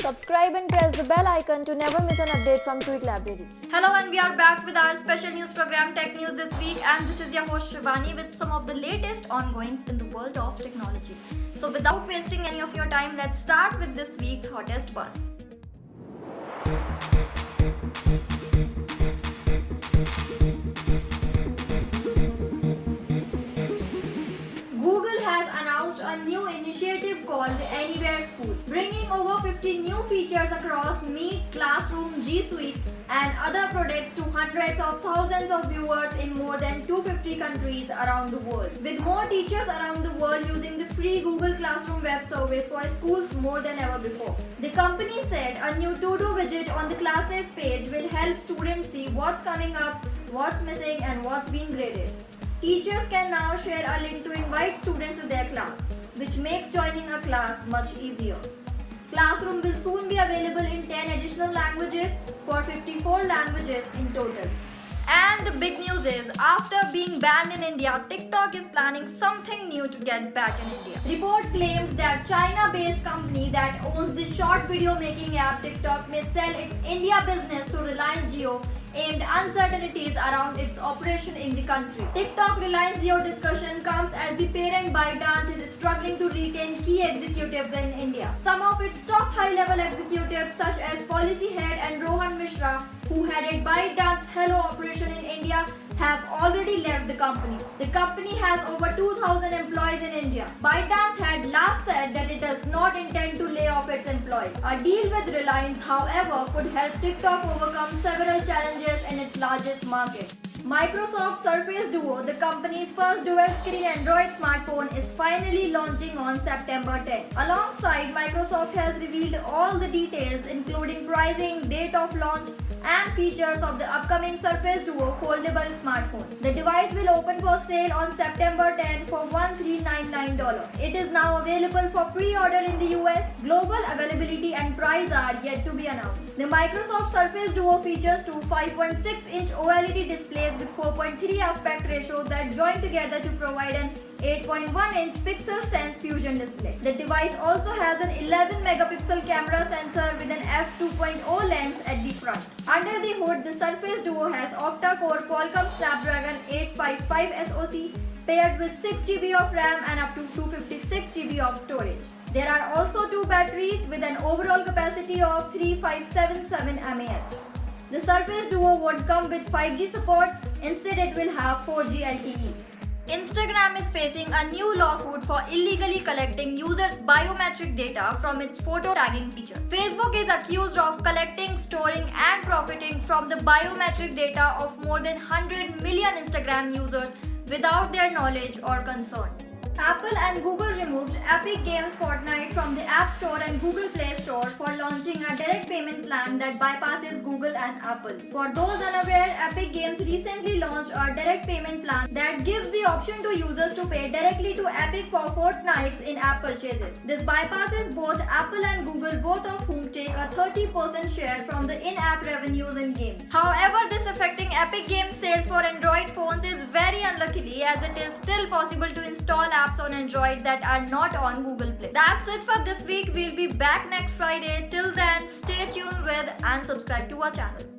Subscribe and press the bell icon to never miss an update from Tweak Library. Hello, and we are back with our special news program Tech News this week, and this is your host Shivani with some of the latest ongoings in the world of technology. So without wasting any of your time, let's start with this week's hottest buzz. Google has announced a new initiative called Anywhere School, bringing over 50 new features across Meet, Classroom, G Suite, and other products to hundreds of thousands of viewers in more than 250 countries around the world. With more teachers around the world using the free Google Classroom web service for schools more than ever before. The company said a new to-do widget on the classes page will help students see what's coming up, what's missing, and what's being graded. Teachers can now share a link to invite students to their class, which makes joining a class much easier. Classroom will soon be available in 10 additional languages for 54 languages in total. And the big news is, after being banned in India, TikTok is planning something new to get back in India. Report claimed that China-based company that owns the short video making app TikTok may sell its India business to Reliance Jio, aimed uncertainties around its operation in the country. TikTok Reliance Jio discussion comes as the parent ByteDance is struggling to retain key executives in India. Some of its top high-level executives such as policy head and Rohan Mishra, who headed ByteDance Hello operation in India, have already left the company. The company has over 2,000 employees in India. ByteDance had last said that it does not intend to lay off its employees. A deal with Reliance, however, could help TikTok overcome several challenges in its largest market. Microsoft Surface Duo, the company's first dual-screen Android smartphone, is finally launching on September 10. Alongside, Microsoft has revealed all the details including pricing, date of launch, and features of the upcoming Surface Duo foldable smartphone. The device will open for sale on September 10 for $1399. It is now available for pre-order in the US. Global availability and price are yet to be announced. The Microsoft Surface Duo features two 5.6-inch OLED displays with 4.3 aspect ratio that join together to provide an 8.1-inch Pixel Sense Fusion display. The device also has an 11-megapixel camera sensor with an f2.0 lens at the front. Under the hood, the Surface Duo has octa-core Qualcomm Snapdragon 855 SoC paired with 6GB of RAM and up to 256GB of storage. There are also two batteries with an overall capacity of 3577 mAh. The Surface Duo won't come with 5G support, instead it will have 4G LTE. Instagram is facing a new lawsuit for illegally collecting users' biometric data from its photo tagging feature. Facebook is accused of collecting, storing, and profiting from the biometric data of more than 100 million Instagram users without their knowledge or consent. Apple and Google removed Epic Games Fortnite from the App Store and Google Play Store for launching a direct payment plan that bypasses Google and Apple. For those unaware, Epic Games recently launched a direct payment plan that gives the option to users to pay directly to Epic for Fortnite's in-app purchases. This bypasses both Apple and Google, both of whom take a 30% share from the in-app revenues in games. However, this affecting Epic Games sales for Android phones is very unlucky, as it is still possible to install apps on Android that are not on Google Play. That's it for this week. We'll be back next Friday. Till then, stay tuned with and subscribe to our channel.